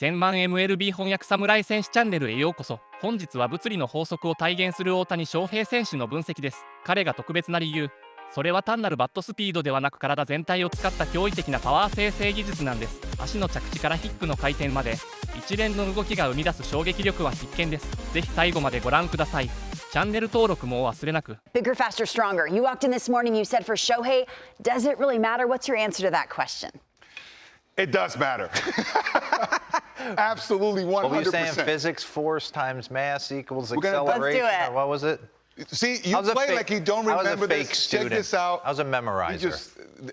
1000万 MLB 翻訳侍戦士チャンネルへようこそ。本日は物理の法則を体現する大谷翔平選手の分析です。彼が特別な理由、それは単なるバットスピードではなく体全体を使った驚異的なパワー生成技術なんです。足の着地からヒックの回転まで一連の動きが生み出す衝撃力は必見です。ぜひ最後までご覧ください。チャンネル登録もお忘れなく。 Bigger, faster, stronger. You walked in this morning, you said for Shohei, does it really matter? What's your answer to that question? It does matter. Absolutely 100%. What were you saying? Physics, force times mass equals acceleration? Let's do it. What was it? See, you play like you don't remember this. Check this out. I was a memorizer.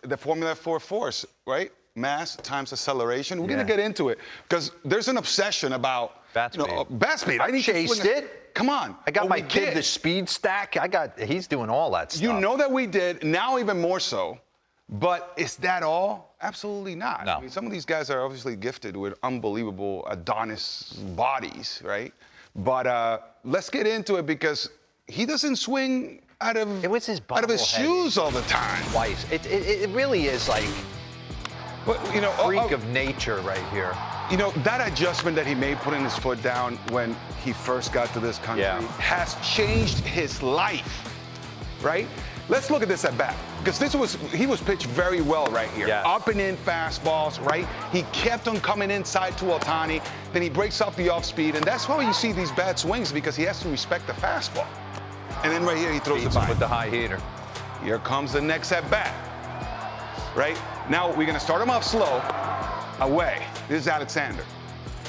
The formula for force, right? Mass times acceleration. We're going to get into it because there's an obsession about bat speed. Bat speed. I chased it. Come on. I got my kid the speed stack. He's doing all that stuff. You know that we did. Now even more so. But is that all? Absolutely not. No. I mean, some of these guys are obviously gifted with unbelievable Adonis bodies, right? But let's get into it because he doesn't swing out of his shoes all the time. Twice. It really is like freak of nature right here. You know, that adjustment that he made, putting his foot down when he first got to this country, has changed his life, right? Let's look at this at bat, because he was pitched very well right here. Yeah. Up and in fastballs, right? He kept on coming inside to Ohtani, then he breaks off the off speed, and that's why you see these bad swings, because he has to respect the fastball. And then right here, he throws the bind. With the high heater. Here comes the next at bat, right? Now we're gonna start him off slow, away. This is Alexander.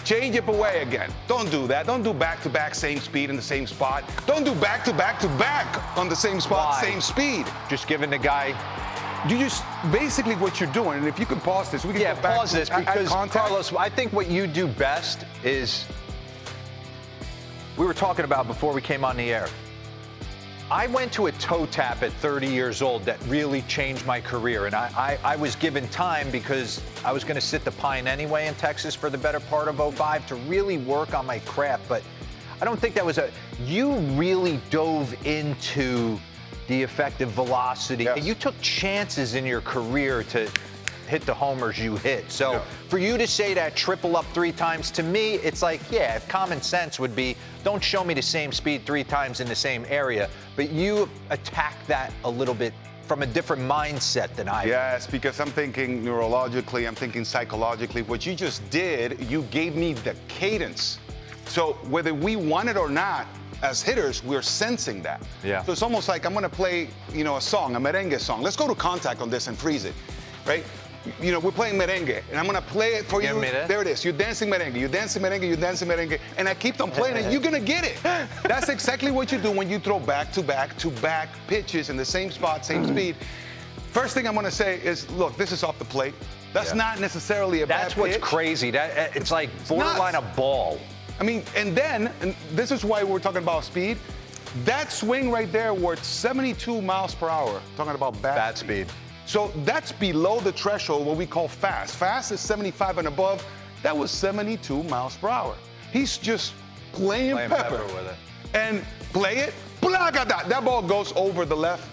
Change it away again. Don't do that. Don't do back-to-back same speed in the same spot. Don't do back-to-back-to-back on the same spot, same speed. Just giving the guy. You just basically what you're doing, and if you can pause this, we can go back pause this because Carlos, I think what you do best is we were talking about before we came on the air. I went to a toe tap at 30 years old that really changed my career, and I was given time because I was going to sit the pine anyway in Texas for the better part of 05 to really work on my craft, but I don't think that was you really dove into the effective velocity. Yes. You took chances in your career to hit the homers you hit. So for you to say that triple up 3 times, to me, it's like, yeah, if common sense would be, don't show me the same speed 3 times in the same area, but you attack that a little bit from a different mindset than I do. Yes, because I'm thinking neurologically, I'm thinking psychologically. What you just did, you gave me the cadence. So whether we want it or not, as hitters, we're sensing that. Yeah. So it's almost like I'm gonna play, a song, a merengue song. Let's go to contact on this and freeze it, right? We're playing merengue, and I'm gonna play it for you. There it is. You're dancing merengue. You're dancing merengue. You're dancing merengue, and I keep on playing it. You're gonna get it. That's exactly what you do when you throw back-to-back-to-back pitches in the same spot, same speed. First thing I'm gonna say is, look, this is off the plate. That's not necessarily a bad pitch. That's what's crazy. It's like borderline a ball. I mean, and this is why we're talking about speed. That swing right there worth 72 miles per hour. Talking about bat speed. So that's below the threshold, what we call fast. Fast is 75 and above. That was 72 miles per hour. He's just playing pepper with it. And play it, that ball goes over the left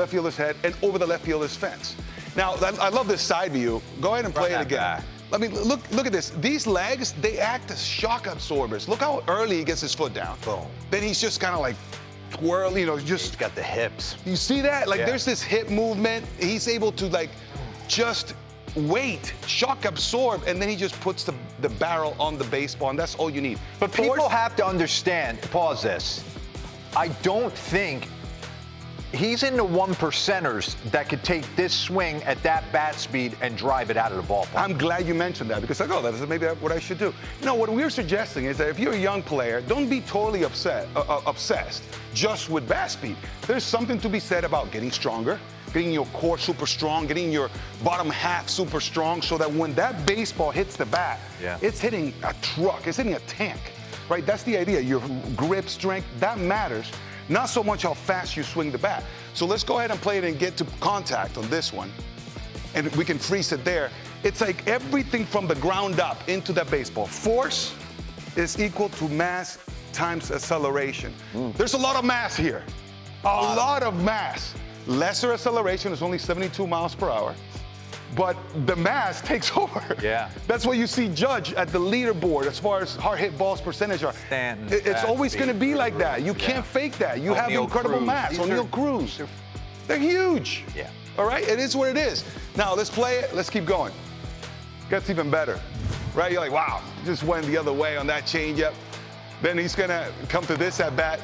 fielder's head and over the left fielder's fence. Now, I love this side view. Go ahead and play it again. I mean, look at this. These legs, they act as shock absorbers. Look how early he gets his foot down. Boom. Then he's just kind of like, twirl, just he's got the hips. You see that? Like there's this hip movement. He's able to just wait, shock absorb, and then he just puts the barrel on the baseball, and that's all you need. But people have to understand, pause this. I don't think he's in the 1%ers that could take this swing at that bat speed and drive it out of the ballpark. I'm glad you mentioned that because that's maybe what I should do. What we're suggesting is that if you're a young player, don't be totally obsessed just with bat speed. There's something to be said about getting stronger, getting your core super strong, getting your bottom half super strong so that when that baseball hits the bat, it's hitting a truck, it's hitting a tank, right? That's the idea. Your grip strength, that matters. Not so much how fast you swing the bat. So let's go ahead and play it and get to contact on this one. And we can freeze it there. It's like everything from the ground up into that baseball. Force is equal to mass times acceleration. There's a lot of mass here. A lot of mass. Lesser acceleration is only 72 miles per hour. but the mass takes over. Yeah. That's what you see Judge at the leaderboard as far as hard hit balls percentage are. Stanton, It's always going to be like that. You Yeah. can't fake that. You have O'Neal incredible Cruz. mass. These O'Neal are- Cruz. They're huge. Yeah. All right? It is what it is. Now, let's play it. Let's keep going. Gets even better. Right? You're like, wow, just went the other way on that changeup. Then he's going to come to this at bat.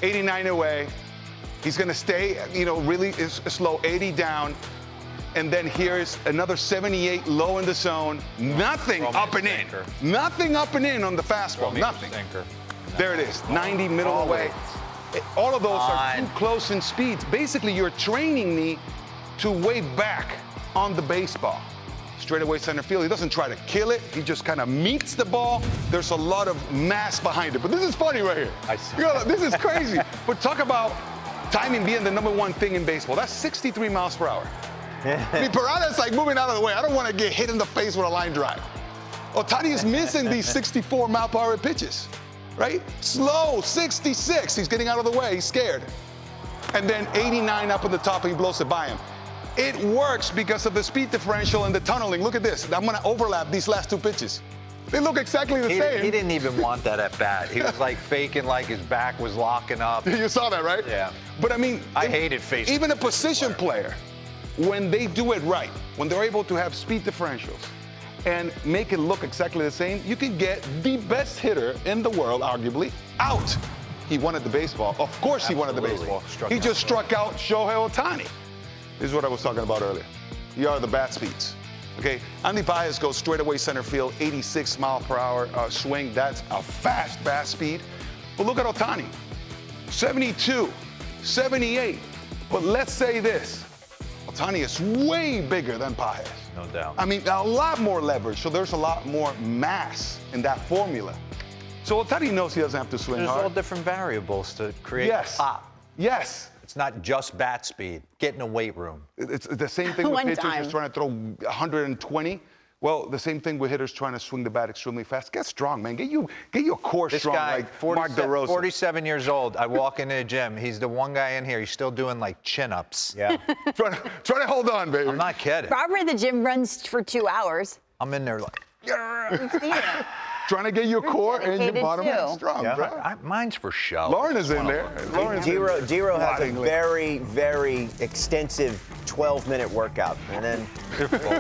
89 away. He's going to stay, really slow, 80 down. And then here's another 78 low in the zone. Nothing Throw me up a and in. sinker. Nothing up and in on the fastball. Throw me a Nothing. sinker. There it is. 90 middle away. All of those are too close in speeds. Basically, you're training me to way back on the baseball. Straightaway center field. He doesn't try to kill it. He just kind of meets the ball. There's a lot of mass behind it. But this is funny right here. I see. This is crazy. But talk about timing being the #1 thing in baseball. That's 63 miles per hour. I mean, Parada's like moving out of the way. I don't want to get hit in the face with a line drive. Ohtani is missing these 64 mile per hour pitches, right? Slow, 66. He's getting out of the way. He's scared. And then 89 up in the top, and he blows it by him. It works because of the speed differential and the tunneling. Look at this. I'm going to overlap these last two pitches. They look exactly the same. He didn't even want that at bat. He was like faking like his back was locking up. You saw that, right? Yeah. But I mean, I hated facing. Even a position player, when they do it right, when they're able to have speed differentials and make it look exactly the same, you can get the best hitter in the world, arguably, out. He wanted the baseball. Of course he wanted the baseball. He just struck out Shohei Ohtani. This is what I was talking about earlier. Here are the bat speeds. Okay, Andy Baez goes straightaway center field, 86 mile per hour swing. That's a fast bat speed. But look at Ohtani, 72, 78. But let's say this, Ohtani is way bigger than Baez. No doubt. I mean, a lot more leverage, so there's a lot more mass in that formula. So Ohtani knows he doesn't have to swing There's hard. all different variables to create Yes. pop. Yes. It's not just bat speed. Get in a weight room. It's the same thing with One pitchers time. just trying to throw 120. Well, the same thing with hitters trying to swing the bat extremely fast. Get strong, man. Get your core This strong guy, like Mark DeRosa. 47 years old. I walk into the gym. He's the one guy in here. He's still doing like chin-ups. Yeah. try to hold on, baby. I'm not kidding. Robert at the gym runs for 2 hours. I'm in there like, We've seen it. Trying to get your core and your dedicated bottom too. half strong, Yeah. bro. mine's for show. Lauren is in there. Lauren's in there. Dero has a Rotting. very, very extensive 12-minute workout, and then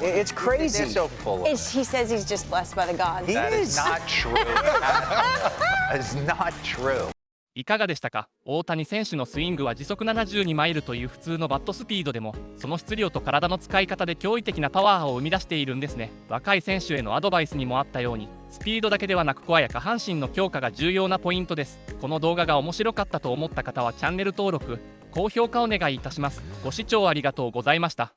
it's crazy. They're so full of it. He says he's just blessed by the gods. He That is is. not true. That is not true. いかがでしたか？大谷選手のスイングは時速72マイルという普通のバットスピードでも、その質量と体の使い方で驚異的なパワーを生み出しているんですね。若い選手へのアドバイスにもあったように、スピードだけではなくコアや下半身の強化が重要なポイントです。この動画が面白かったと思った方はチャンネル登録、高評価お願いいたします。ご視聴ありがとうございました。